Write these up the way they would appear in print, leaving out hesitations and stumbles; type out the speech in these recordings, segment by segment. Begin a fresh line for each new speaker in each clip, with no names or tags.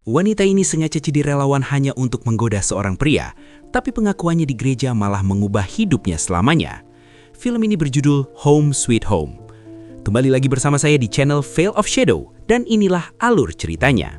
Wanita ini sengaja jadi relawan hanya untuk menggoda seorang pria, tapi pengakuannya di gereja malah mengubah hidupnya selamanya. Film ini berjudul Home Sweet Home. Kembali lagi bersama saya di channel Veil of Shadow, dan inilah alur ceritanya.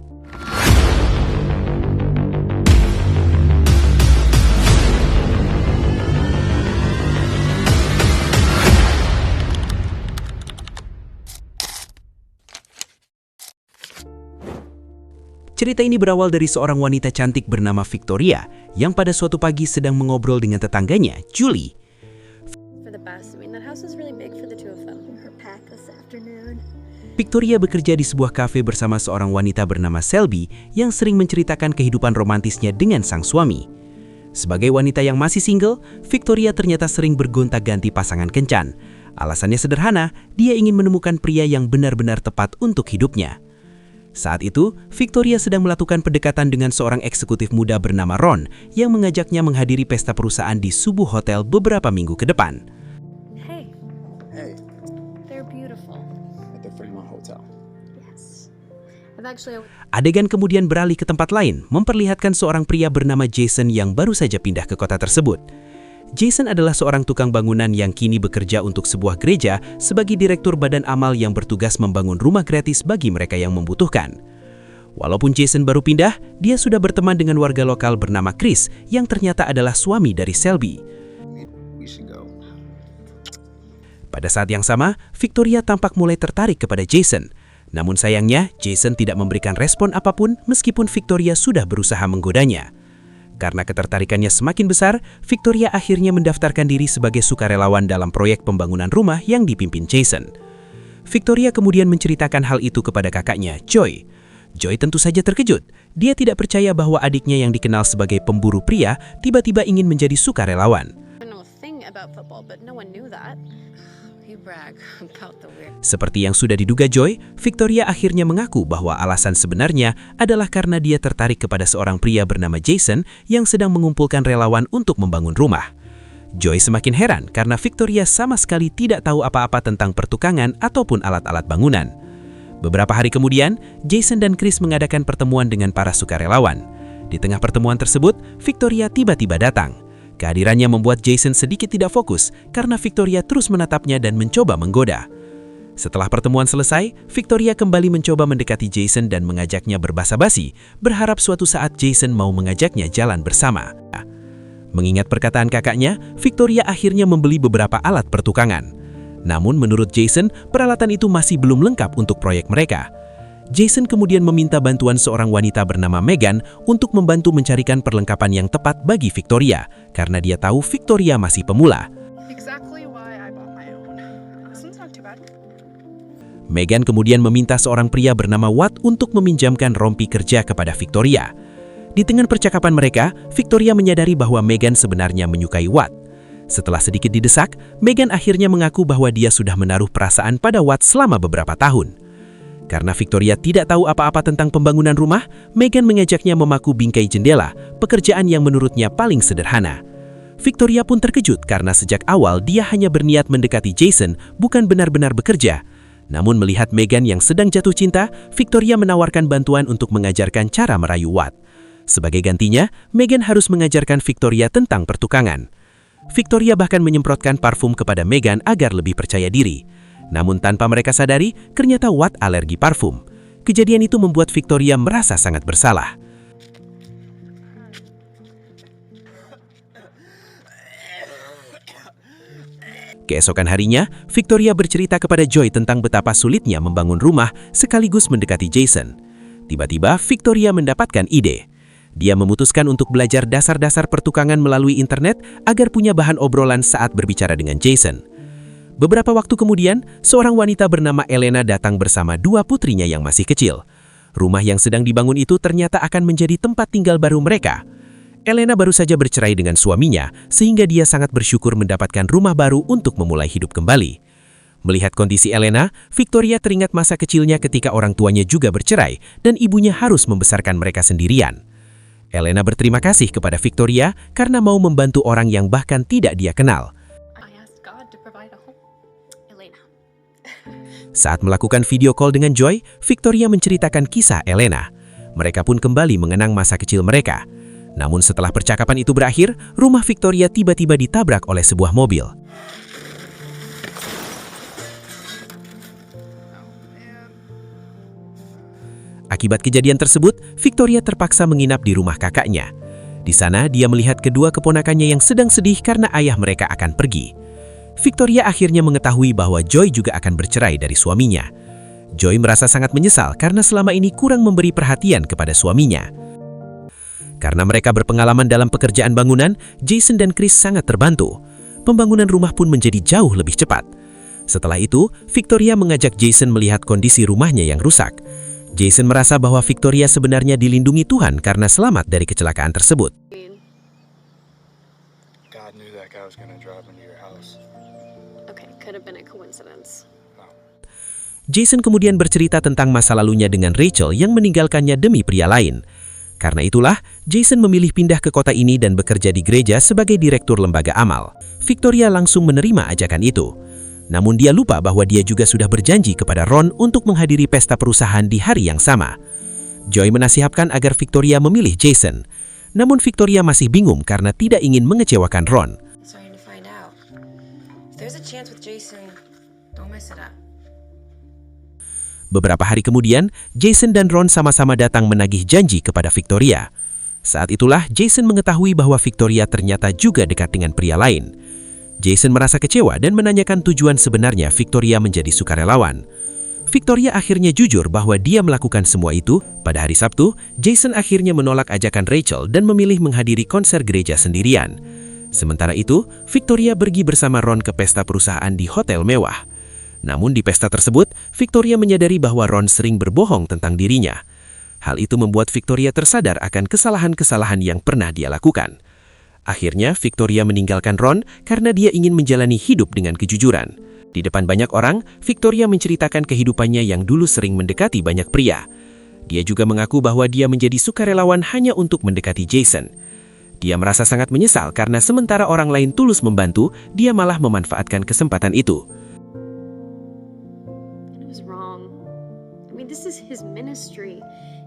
Cerita ini berawal dari seorang wanita cantik bernama Victoria yang pada suatu pagi sedang mengobrol dengan tetangganya, Julie. Victoria bekerja di sebuah kafe bersama seorang wanita bernama Selby yang sering menceritakan kehidupan romantisnya dengan sang suami. Sebagai wanita yang masih single, Victoria ternyata sering bergonta-ganti pasangan kencan. Alasannya sederhana, dia ingin menemukan pria yang benar-benar tepat untuk hidupnya. Saat itu, Victoria sedang melakukan pendekatan dengan seorang eksekutif muda bernama Ron yang mengajaknya menghadiri pesta perusahaan di sebuah hotel beberapa minggu ke depan.
Hey, they're beautiful.
They're from my hotel.
Yes. I've actually...
Adegan kemudian beralih ke tempat lain, memperlihatkan seorang pria bernama Jason yang baru saja pindah ke kota tersebut. Jason adalah seorang tukang bangunan yang kini bekerja untuk sebuah gereja sebagai direktur badan amal yang bertugas membangun rumah gratis bagi mereka yang membutuhkan. Walaupun Jason baru pindah, dia sudah berteman dengan warga lokal bernama Chris yang ternyata adalah suami dari Selby. Pada saat yang sama, Victoria tampak mulai tertarik kepada Jason. Namun sayangnya, Jason tidak memberikan respon apapun meskipun Victoria sudah berusaha menggodanya. Karena ketertarikannya semakin besar, Victoria akhirnya mendaftarkan diri sebagai sukarelawan dalam proyek pembangunan rumah yang dipimpin Jason. Victoria kemudian menceritakan hal itu kepada kakaknya, Joy. Joy tentu saja terkejut. Dia tidak percaya bahwa adiknya yang dikenal sebagai pemburu pria tiba-tiba ingin menjadi sukarelawan. Seperti yang sudah diduga Joy, Victoria akhirnya mengaku bahwa alasan sebenarnya adalah karena dia tertarik kepada seorang pria bernama Jason yang sedang mengumpulkan relawan untuk membangun rumah. Joy semakin heran karena Victoria sama sekali tidak tahu apa-apa tentang pertukangan ataupun alat-alat bangunan. Beberapa hari kemudian, Jason dan Chris mengadakan pertemuan dengan para sukarelawan. Di tengah pertemuan tersebut, Victoria tiba-tiba datang. Kehadirannya membuat Jason sedikit tidak fokus karena Victoria terus menatapnya dan mencoba menggoda. Setelah pertemuan selesai, Victoria kembali mencoba mendekati Jason dan mengajaknya berbasa-basi, berharap suatu saat Jason mau mengajaknya jalan bersama. Mengingat perkataan kakaknya, Victoria akhirnya membeli beberapa alat pertukangan. Namun menurut Jason, peralatan itu masih belum lengkap untuk proyek mereka. Jason kemudian meminta bantuan seorang wanita bernama Megan untuk membantu mencarikan perlengkapan yang tepat bagi Victoria, karena dia tahu Victoria masih pemula. Megan kemudian meminta seorang pria bernama Watt untuk meminjamkan rompi kerja kepada Victoria. Di tengah percakapan mereka, Victoria menyadari bahwa Megan sebenarnya menyukai Watt. Setelah sedikit didesak, Megan akhirnya mengaku bahwa dia sudah menaruh perasaan pada Watt selama beberapa tahun. Karena Victoria tidak tahu apa-apa tentang pembangunan rumah, Megan mengajaknya memaku bingkai jendela, pekerjaan yang menurutnya paling sederhana. Victoria pun terkejut karena sejak awal dia hanya berniat mendekati Jason, bukan benar-benar bekerja. Namun melihat Megan yang sedang jatuh cinta, Victoria menawarkan bantuan untuk mengajarkan cara merayu Watt. Sebagai gantinya, Megan harus mengajarkan Victoria tentang pertukangan. Victoria bahkan menyemprotkan parfum kepada Megan agar lebih percaya diri. Namun tanpa mereka sadari, ternyata Watt alergi parfum. Kejadian itu membuat Victoria merasa sangat bersalah. Keesokan harinya, Victoria bercerita kepada Joy tentang betapa sulitnya membangun rumah sekaligus mendekati Jason. Tiba-tiba, Victoria mendapatkan ide. Dia memutuskan untuk belajar dasar-dasar pertukangan melalui internet agar punya bahan obrolan saat berbicara dengan Jason. Beberapa waktu kemudian, seorang wanita bernama Elena datang bersama dua putrinya yang masih kecil. Rumah yang sedang dibangun itu ternyata akan menjadi tempat tinggal baru mereka. Elena baru saja bercerai dengan suaminya, sehingga dia sangat bersyukur mendapatkan rumah baru untuk memulai hidup kembali. Melihat kondisi Elena, Victoria teringat masa kecilnya ketika orang tuanya juga bercerai dan ibunya harus membesarkan mereka sendirian. Elena berterima kasih kepada Victoria karena mau membantu orang yang bahkan tidak dia kenal. Saat melakukan video call dengan Joy, Victoria menceritakan kisah Elena. Mereka pun kembali mengenang masa kecil mereka. Namun setelah percakapan itu berakhir, rumah Victoria tiba-tiba ditabrak oleh sebuah mobil. Akibat kejadian tersebut, Victoria terpaksa menginap di rumah kakaknya. Di sana, dia melihat kedua keponakannya yang sedang sedih karena ayah mereka akan pergi. Victoria akhirnya mengetahui bahwa Joy juga akan bercerai dari suaminya. Joy merasa sangat menyesal karena selama ini kurang memberi perhatian kepada suaminya. Karena mereka berpengalaman dalam pekerjaan bangunan, Jason dan Chris sangat terbantu. Pembangunan rumah pun menjadi jauh lebih cepat. Setelah itu, Victoria mengajak Jason melihat kondisi rumahnya yang rusak. Jason merasa bahwa Victoria sebenarnya dilindungi Tuhan karena selamat dari kecelakaan tersebut.
God knew that guy was gonna drive into your house.
Okay, could have been a coincidence.
Jason kemudian bercerita tentang masa lalunya dengan Rachel yang meninggalkannya demi pria lain. Karena itulah, Jason memilih pindah ke kota ini dan bekerja di gereja sebagai direktur lembaga amal. Victoria langsung menerima ajakan itu. Namun dia lupa bahwa dia juga sudah berjanji kepada Ron untuk menghadiri pesta perusahaan di hari yang sama. Joy menasihatkan agar Victoria memilih Jason. Namun Victoria masih bingung karena tidak ingin mengecewakan Ron.
Starting to find out. If there's a chance with Jason, don't mess it up.
Beberapa hari kemudian, Jason dan Ron sama-sama datang menagih janji kepada Victoria. Saat itulah Jason mengetahui bahwa Victoria ternyata juga dekat dengan pria lain. Jason merasa kecewa dan menanyakan tujuan sebenarnya Victoria menjadi sukarelawan. Victoria akhirnya jujur bahwa dia melakukan semua itu. Pada hari Sabtu, Jason akhirnya menolak ajakan Rachel dan memilih menghadiri konser gereja sendirian. Sementara itu, Victoria pergi bersama Ron ke pesta perusahaan di hotel mewah. Namun di pesta tersebut, Victoria menyadari bahwa Ron sering berbohong tentang dirinya. Hal itu membuat Victoria tersadar akan kesalahan-kesalahan yang pernah dia lakukan. Akhirnya, Victoria meninggalkan Ron karena dia ingin menjalani hidup dengan kejujuran. Di depan banyak orang, Victoria menceritakan kehidupannya yang dulu sering mendekati banyak pria. Dia juga mengaku bahwa dia menjadi sukarelawan hanya untuk mendekati Jason. Dia merasa sangat menyesal karena sementara orang lain tulus membantu, dia malah memanfaatkan kesempatan itu.
It was wrong. I mean, this is his ministry,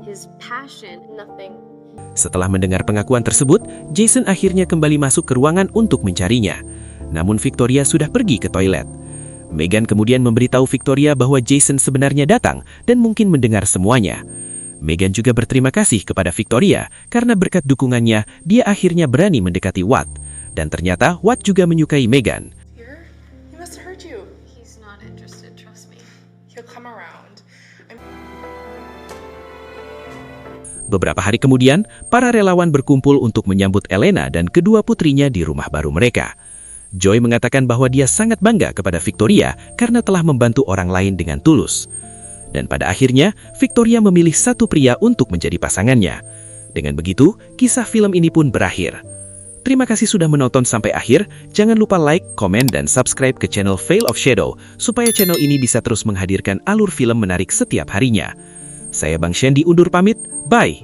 his passion, nothing.
Setelah mendengar pengakuan tersebut, Jason akhirnya kembali masuk ke ruangan untuk mencarinya. Namun Victoria sudah pergi ke toilet. Megan kemudian memberitahu Victoria bahwa Jason sebenarnya datang dan mungkin mendengar semuanya. Megan juga berterima kasih kepada Victoria karena berkat dukungannya, dia akhirnya berani mendekati Watt. Dan ternyata Watt juga menyukai Megan.
Here? He must have hurt you.
He's not interested, trust me.
He'll come around.
Beberapa hari kemudian, para relawan berkumpul untuk menyambut Elena dan kedua putrinya di rumah baru mereka. Joy mengatakan bahwa dia sangat bangga kepada Victoria karena telah membantu orang lain dengan tulus. Dan pada akhirnya, Victoria memilih satu pria untuk menjadi pasangannya. Dengan begitu, kisah film ini pun berakhir. Terima kasih sudah menonton sampai akhir. Jangan lupa like, komen, dan subscribe ke channel Veil of Shadow supaya channel ini bisa terus menghadirkan alur film menarik setiap harinya. Saya Bang Shandy undur pamit, bye!